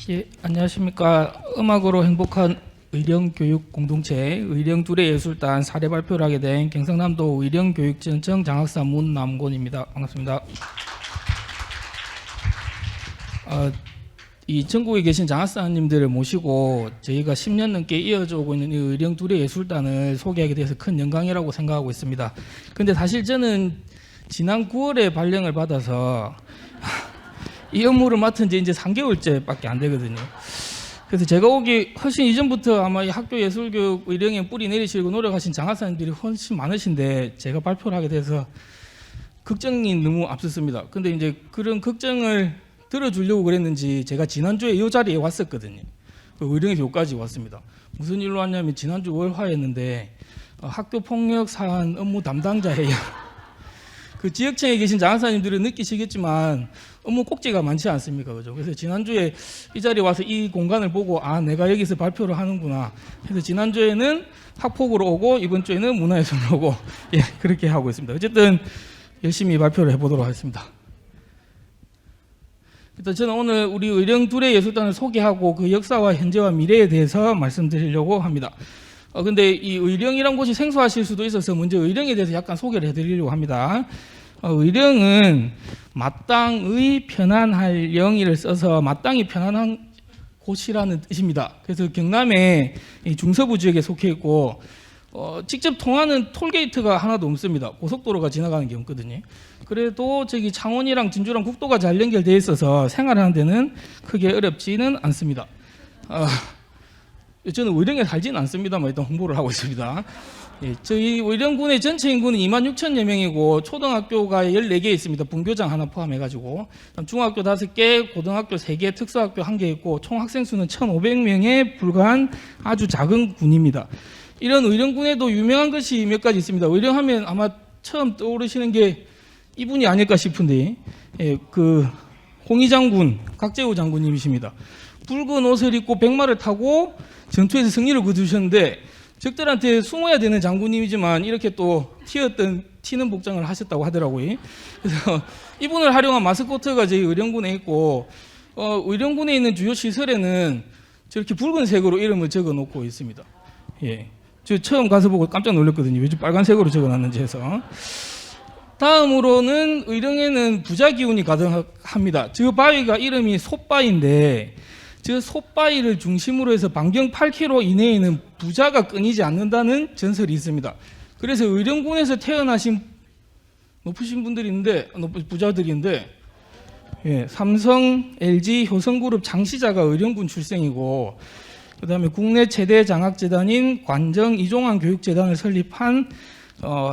예, 안녕하십니까. 음악으로 행복한 의령교육 공동체 의령둘의 예술단 사례 발표를 하게 된 경상남도 의령교육지원청 장학사 문남곤입니다. 반갑습니다. 이 전국에 계신 장학사님들을 모시고 저희가 10년 넘게 이어져 오고 있는 이 의령둘의 예술단을 소개하게 돼서 큰 영광이라고 생각하고 있습니다. 근데 사실 저는 지난 9월에 발령을 받아서 이 업무를 맡은 지 이제 3개월째밖에 안 되거든요. 그래서 제가 오기 훨씬 이전부터 아마 이 학교 예술교육 의령에 뿌리 내리시고 노력하신 장학사님들이 훨씬 많으신데 제가 발표를 하게 돼서 걱정이 너무 앞섰습니다. 근데 이제 그런 걱정을 들어주려고 그랬는지 제가 지난주에 이 자리에 왔었거든요. 의령에서 여기까지 왔습니다. 무슨 일로 왔냐면 지난주 월화였는데 학교 폭력 사안 업무 담당자예요. 그 지역청에 계신 장학사님들은 느끼시겠지만 업무 꼭지가 많지 않습니까? 그죠? 그래서 지난주에 이 자리에 와서 이 공간을 보고 내가 여기서 발표를 하는구나. 그래서 지난주에는 학폭으로 오고 이번 주에는 문화예술로 오고 그렇게 하고 있습니다. 어쨌든 열심히 발표를 해보도록 하겠습니다. 일단 저는 오늘 우리 의령둘의 예술단을 소개하고 그 역사와 현재와 미래에 대해서 말씀드리려고 합니다. 근데 이 의령이란 곳이 생소하실 수도 있어서 먼저 의령에 대해서 약간 소개를 해드리려고 합니다. 의령은 마땅의 편안할 영이를 써서 마땅히 편안한 곳이라는 뜻입니다. 그래서 경남의 중서부 지역에 속해 있고 직접 통하는 톨게이트가 하나도 없습니다. 고속도로가 지나가는 게 없거든요. 그래도 저기 창원이랑 진주랑 국도가 잘 연결되어 있어서 생활하는 데는 크게 어렵지는 않습니다. 저는 의령에 살지는 않습니다만 일단 홍보를 하고 있습니다. 저희 의령군의 전체 인구는 26,000여 명이고 초등학교가 14개 있습니다. 분교장 하나 포함해가지고 중학교 5개, 고등학교 3개, 특수학교 1개 있고 총 학생 수는 1,500명에 불과한 아주 작은 군입니다. 이런 의령군에도 유명한 것이 몇 가지 있습니다. 의령하면 아마 처음 떠오르시는 게 이분이 아닐까 싶은데 그 홍의장군, 각재우 장군님이십니다. 붉은 옷을 입고 백마를 타고 전투에서 승리를 거두셨는데 적들한테 숨어야 되는 장군님이지만 이렇게 또 튀는 복장을 하셨다고 하더라고요. 그래서 이분을 활용한 마스코트가 저희 의령군에 있고 의령군에 있는 주요 시설에는 저렇게 붉은색으로 이름을 적어 놓고 있습니다. 저 처음 가서 보고 깜짝 놀랐거든요. 왜 빨간색으로 적어놨는지 해서. 다음으로는 의령에는 부자 기운이 가득합니다. 저 바위가 이름이 솥바위인데 저 솥바위를 중심으로 해서 반경 8km 이내에는 부자가 끊이지 않는다는 전설이 있습니다. 그래서 의령군에서 태어나신 높으신 분들이 있는데 부자들인데 삼성, LG, 효성그룹 장시자가 의령군 출생이고 그 다음에 국내 최대 장학재단인 관정 이종환 교육재단을 설립한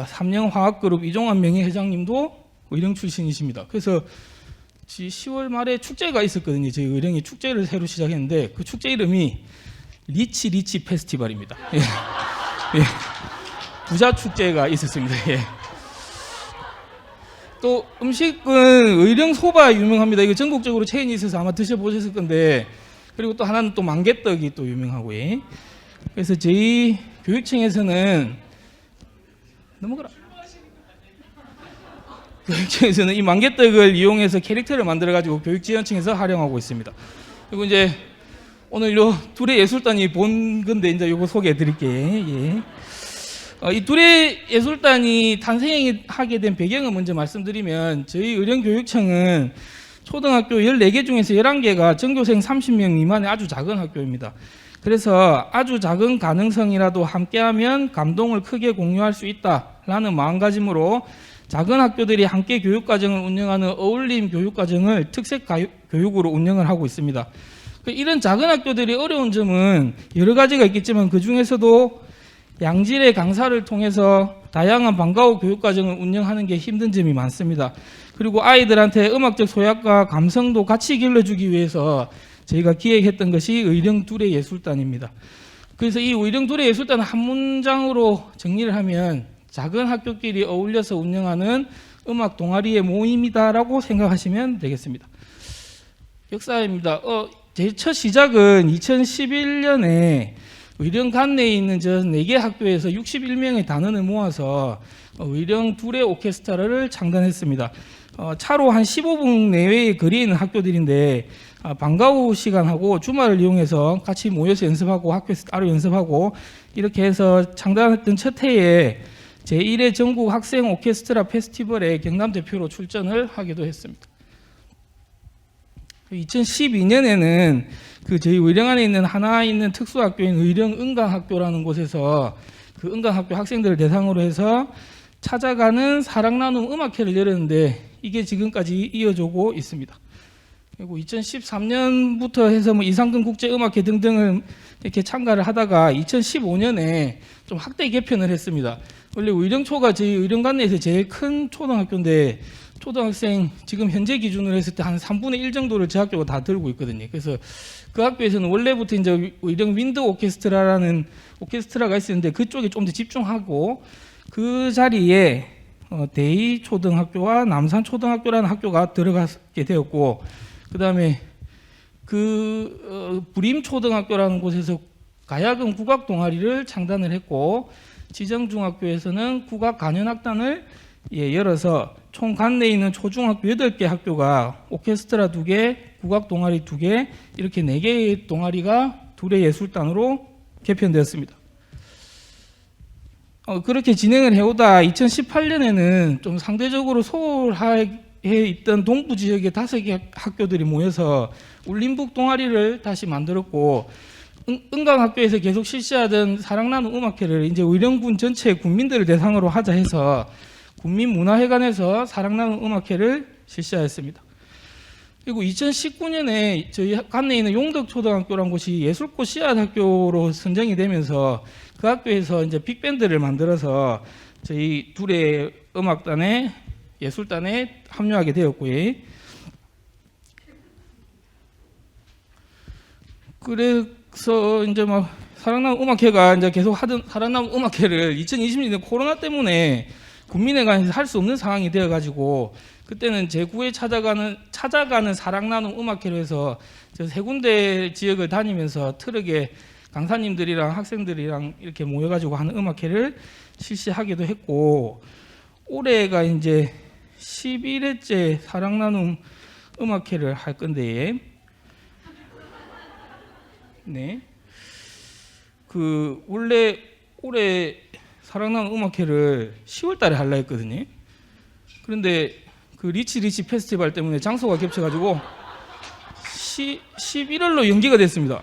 삼령화학그룹 이종환 명예회장님도 의령 출신이십니다. 그래서 10월 말에 축제가 있었거든요. 저희 의령이 축제를 새로 시작했는데 그 축제 이름이 리치 페스티벌입니다. 부자 축제가 있었습니다. 또 음식은 의령 소바 유명합니다. 이거 전국적으로 체인이 있어서 아마 드셔보셨을 건데 그리고 또 하나는 또 만개떡이 또 유명하고요. 그래서 저희 교육청에서는 넘어가라. 교육청에서는 이 만개떡을 이용해서 캐릭터를 만들어가지고 교육지원청에서 활용하고 있습니다. 그리고 이제 오늘 요 둘의 예술단이 본 건데 이제 요거 소개해 드릴게요. 이 둘의 예술단이 탄생하게 된 배경을 먼저 말씀드리면 저희 의령교육청은 초등학교 14개 중에서 11개가 전교생 30명 미만의 아주 작은 학교입니다. 그래서 아주 작은 가능성이라도 함께하면 감동을 크게 공유할 수 있다라는 마음가짐으로 작은 학교들이 함께 교육과정을 운영하는 어울림 교육과정을 특색 교육으로 운영을 하고 있습니다. 이런 작은 학교들이 어려운 점은 여러 가지가 있겠지만 그 중에서도 양질의 강사를 통해서 다양한 방과후 교육과정을 운영하는 게 힘든 점이 많습니다. 그리고 아이들한테 음악적 소양과 감성도 같이 길러주기 위해서 저희가 기획했던 것이 의령둘의 예술단입니다. 그래서 이 의령둘의 예술단은 한 문장으로 정리를 하면 작은 학교끼리 어울려서 운영하는 음악 동아리의 모임이다라고 생각하시면 되겠습니다. 역사입니다. 제 첫 시작은 2011년에 의령 관내에 있는 저 4개 학교에서 61명의 단원을 모아서 의령둘의 오케스트라를 창단했습니다. 차로 한 15분 내외의 거리에 있는 학교들인데 방과 후 시간하고 주말을 이용해서 같이 모여서 연습하고 학교에서 따로 연습하고 이렇게 해서 창단했던 첫 해에 제1회 전국 학생 오케스트라 페스티벌에 경남 대표로 출전을 하기도 했습니다. 2012년에는 저희 의령 안에 있는 하나 있는 특수학교인 의령 은강학교라는 곳에서 그 은강학교 학생들을 대상으로 해서 찾아가는 사랑 나눔 음악회를 열었는데 이게 지금까지 이어지고 있습니다. 그리고 2013년부터 해서 이상금 국제 음악회 등등을 이렇게 참가를 하다가 2015년에 좀 학대 개편을 했습니다. 원래 의령초가 저희 의령관 내에서 제일 큰 초등학교인데 초등학생 지금 현재 기준으로 했을 때 한 3분의 1 정도를 제 학교가 다 들고 있거든요. 그래서 그 학교에서는 원래부터 이제 의령 윈드 오케스트라라는 오케스트라가 있었는데 그쪽에 좀 더 집중하고 그 자리에 대희 초등학교와 남산 초등학교라는 학교가 들어가게 되었고 그 다음에 부림 초등학교라는 곳에서 가야금 국악 동아리를 창단을 했고 지정중학교에서는 국악 간현악단을 열어서 총 관내에 있는 초중학교 8개 학교가 오케스트라 2개, 국악 동아리 2개 이렇게 4개의 동아리가 둘의 예술단으로 개편되었습니다. 그렇게 진행을 해오다 2018년에는 좀 상대적으로 소홀하게 있던 동부 지역의 5개 학교들이 모여서 울림북 동아리를 다시 만들었고 은강학교에서 계속 실시하던 사랑나눔 음악회를 이제 의령군 전체 군민들을 대상으로 하자 해서 군민문화회관에서 사랑나눔 음악회를 실시하였습니다. 그리고 2019년에 저희 관내에 있는 용덕초등학교라는 곳이 예술꽃 씨앗학교로 선정이 되면서 그 학교에서 이제 빅밴드를 만들어서 저희 둘의 음악단에 예술단에 합류하게 되었고요. 그래서 이제 사랑나눔 음악회가 이제 계속 하던 사랑나눔 음악회를 2020년에 코로나 때문에 군민회관에서 할 수 없는 상황이 되어가지고 그때는 제9회 찾아가는 사랑나눔 음악회로 해서 저 3군데 지역을 다니면서 트럭에 강사님들이랑 학생들이랑 이렇게 모여가지고 하는 음악회를 실시하기도 했고 올해가 이제 11회째 사랑나눔 음악회를 할 건데 네. 원래 올해 사랑나눔 음악회를 10월 달에 하려 했거든요. 그런데 리치 페스티벌 때문에 장소가 겹쳐가지고 11월로 연기가 됐습니다.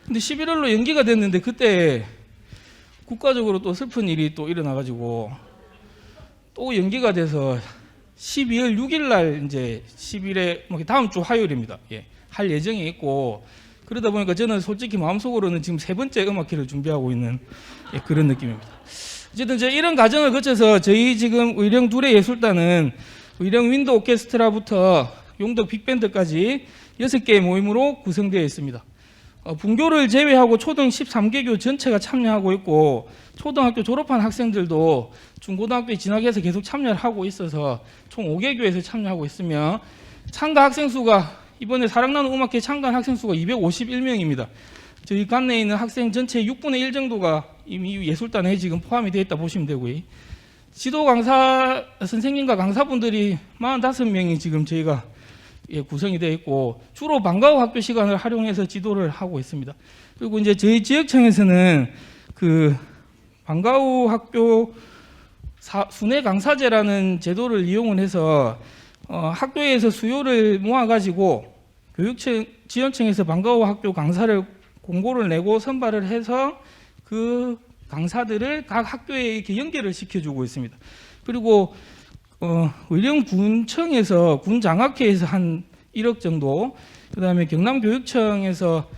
근데 11월로 연기가 됐는데 그때 국가적으로 또 슬픈 일이 또 일어나가지고 또 연기가 돼서 12월 6일 날 이제 10일에 다음 주 화요일입니다. 할 예정이 있고 그러다 보니까 저는 솔직히 마음속으로는 지금 3번째 음악회를 준비하고 있는 그런 느낌입니다. 어쨌든 이제 이런 과정을 거쳐서 저희 지금 의령 둘의 예술단은 의령 윈드 오케스트라부터 용덕 빅밴드까지 6개의 모임으로 구성되어 있습니다. 분교를 제외하고 초등 13개교 전체가 참여하고 있고 초등학교 졸업한 학생들도 중고등학교에 진학해서 계속 참여를 하고 있어서 총 5개교에서 참여하고 있으며 참가 학생 수가 이번에 사랑나눔 음악회 참가한 학생 수가 251명입니다. 저희 관내에 있는 학생 전체의 6분의 1 정도가 이미 예술단에 지금 포함이 되어 있다 보시면 되고요. 지도 강사 선생님과 강사분들이 45명이 지금 저희가 구성이 되어 있고 주로 방과 후 학교 시간을 활용해서 지도를 하고 있습니다. 그리고 이제 저희 지역청에서는 방과 후 학교 순회 강사제라는 제도를 이용을 해서 학교에서 수요를 모아가지고 지원청에서 방과 후 학교 강사를 공고를 내고 선발을 해서 그 강사들을 각 학교에 이렇게 연결을 시켜주고 있습니다. 그리고 의령군청에서 군장학회에서 한 1억 정도, 그 다음에 경남교육청에서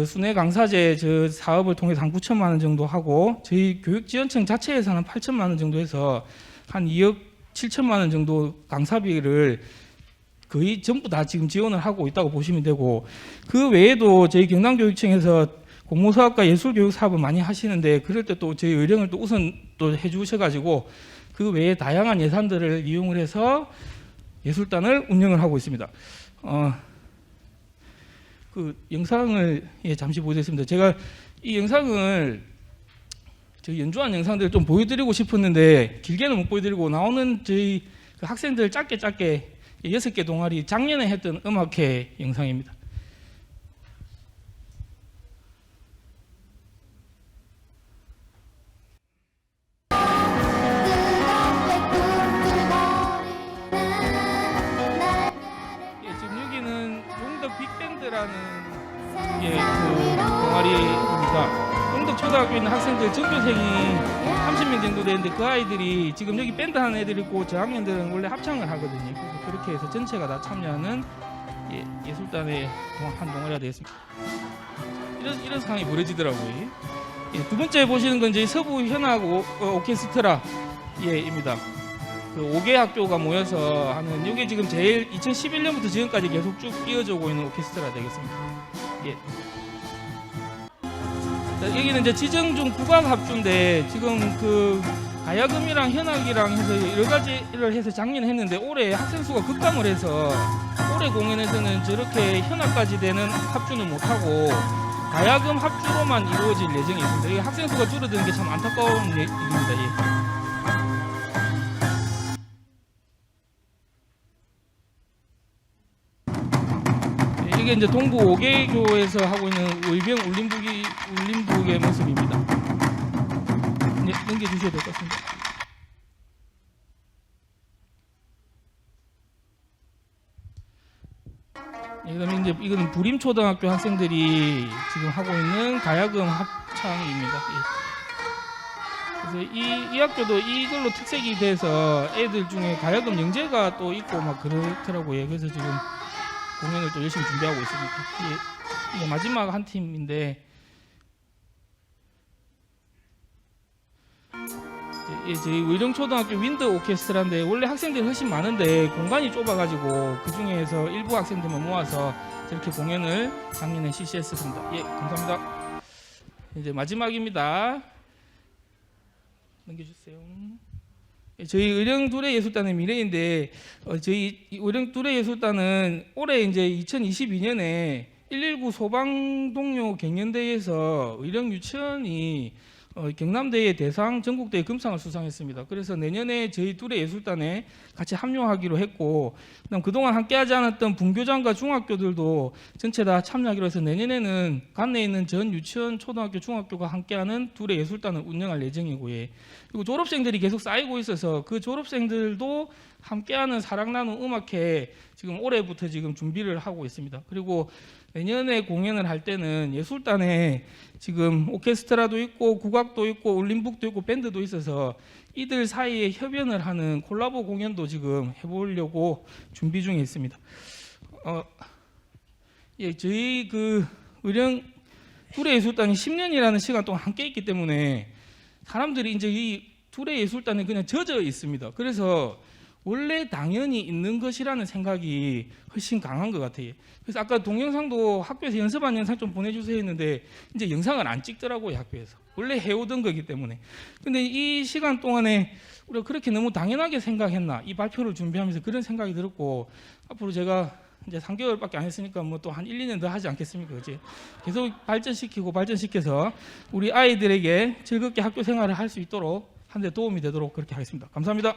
순회 강사제 저 사업을 통해서 한 9천만 원 정도 하고 저희 교육지원청 자체에서는 8천만 원 정도 해서 한 2억 7천만 원 정도 강사비를 거의 전부 다 지금 지원을 하고 있다고 보시면 되고 그 외에도 저희 경남교육청에서 공모사업과 예술교육 사업을 많이 하시는데 그럴 때 또 저희 의령을 또 우선 또 해주셔가지고 그 외에 다양한 예산들을 이용을 해서 예술단을 운영을 하고 있습니다. 영상을 잠시 보여드리겠습니다. 제가 이 영상을 저희 연주한 영상들을 좀 보여드리고 싶었는데 길게는 못 보여드리고 나오는 저희 학생들 짧게 6개 동아리 작년에 했던 음악회 영상입니다. 지금 여기는 용덕 빅밴드라는 그 동아리입니다. 용덕 초등학교에 있는 학생들 전교생이 30명 정도 되는데 그 아이들이 지금 여기 밴드 하는 애들 있고 저학년들은 원래 합창을 하거든요. 그래서 그렇게 해서 전체가 다 참여하는 예술단의 한 동아리가 되겠습니다. 이런 상황이 벌어지더라고요. 두 번째 보시는 건 이제 서부 현악 오케스트라입니다. 그 5개 학교가 모여서 하는 이게 지금 제일 2011년부터 지금까지 계속 쭉 이어지고 있는 오케스트라 되겠습니다. 자, 여기는 이제 지정중 국악 합주인데 지금 그 가야금이랑 현악이랑 해서 여러 가지를 해서 작년에 했는데 올해 학생 수가 급감을 해서 올해 공연에서는 저렇게 현악까지 되는 합주는 못하고 가야금 합주로만 이루어질 예정이 있습니다. 이 학생 수가 줄어드는 게 참 안타까운 일입니다. 이게 이제 동부 5개교에서 하고 있는 의병 울림북의 모습입니다. 네, 넘겨주셔야 될 것 같습니다. 그다음에 이제 이거는 부림초등학교 학생들이 지금 하고 있는 가야금 합창입니다. 그래서 이 학교도 이걸로 특색이 돼서 애들 중에 가야금 영재가 또 있고 막 그렇더라고요. 그래서 지금 공연을 또 열심히 준비하고 있습니다. 이게 마지막 한 팀인데 저희 의령초등학교 윈드 오케스트라인데 원래 학생들이 훨씬 많은데 공간이 좁아가지고 그 중에서 일부 학생들만 모아서 저렇게 공연을 작년에 실시했습니다. 감사합니다. 이제 마지막입니다. 넘겨주세요. 저희 의령 두레예술단의 미래인데 저희 의령 두레예술단은 올해 이제 2022년에 119 소방동료 갱년대회에서 의령 유치원이 경남대회 대상 전국대회 금상을 수상했습니다. 그래서 내년에 저희 두레예술단에 같이 합류하기로 했고 그동안 함께하지 않았던 분교장과 중학교들도 전체 다 참여하기로 해서 내년에는 관내에 있는 전 유치원, 초등학교, 중학교가 함께하는 두레예술단을 운영할 예정이고요. 그리고 졸업생들이 계속 쌓이고 있어서 그 졸업생들도 함께하는 사랑 나눔 음악회 지금 올해부터 지금 준비를 하고 있습니다. 그리고 내년에 공연을 할 때는 예술단에 지금 오케스트라도 있고 국악도 있고 울림북도 있고 밴드도 있어서 이들 사이에 협연을 하는 콜라보 공연도 지금 해보려고 준비 중에 있습니다. 저희 그 의령 두레예술단이 10년이라는 시간 동안 함께 있기 때문에 사람들이 이제 이 두레예술단에 그냥 젖어 있습니다. 그래서 원래 당연히 있는 것이라는 생각이 훨씬 강한 것 같아요. 그래서 아까 동영상도 학교에서 연습한 영상 좀 보내주세요 했는데 이제 영상을 안 찍더라고요, 학교에서. 원래 해오던 거기 때문에. 근데 이 시간 동안에 우리가 그렇게 너무 당연하게 생각했나, 이 발표를 준비하면서 그런 생각이 들었고, 앞으로 제가 이제 3개월밖에 안 했으니까 뭐 또 한 1, 2년 더 하지 않겠습니까? 그치? 계속 발전시켜서 우리 아이들에게 즐겁게 학교 생활을 할 수 있도록 하는 데 도움이 되도록 그렇게 하겠습니다. 감사합니다.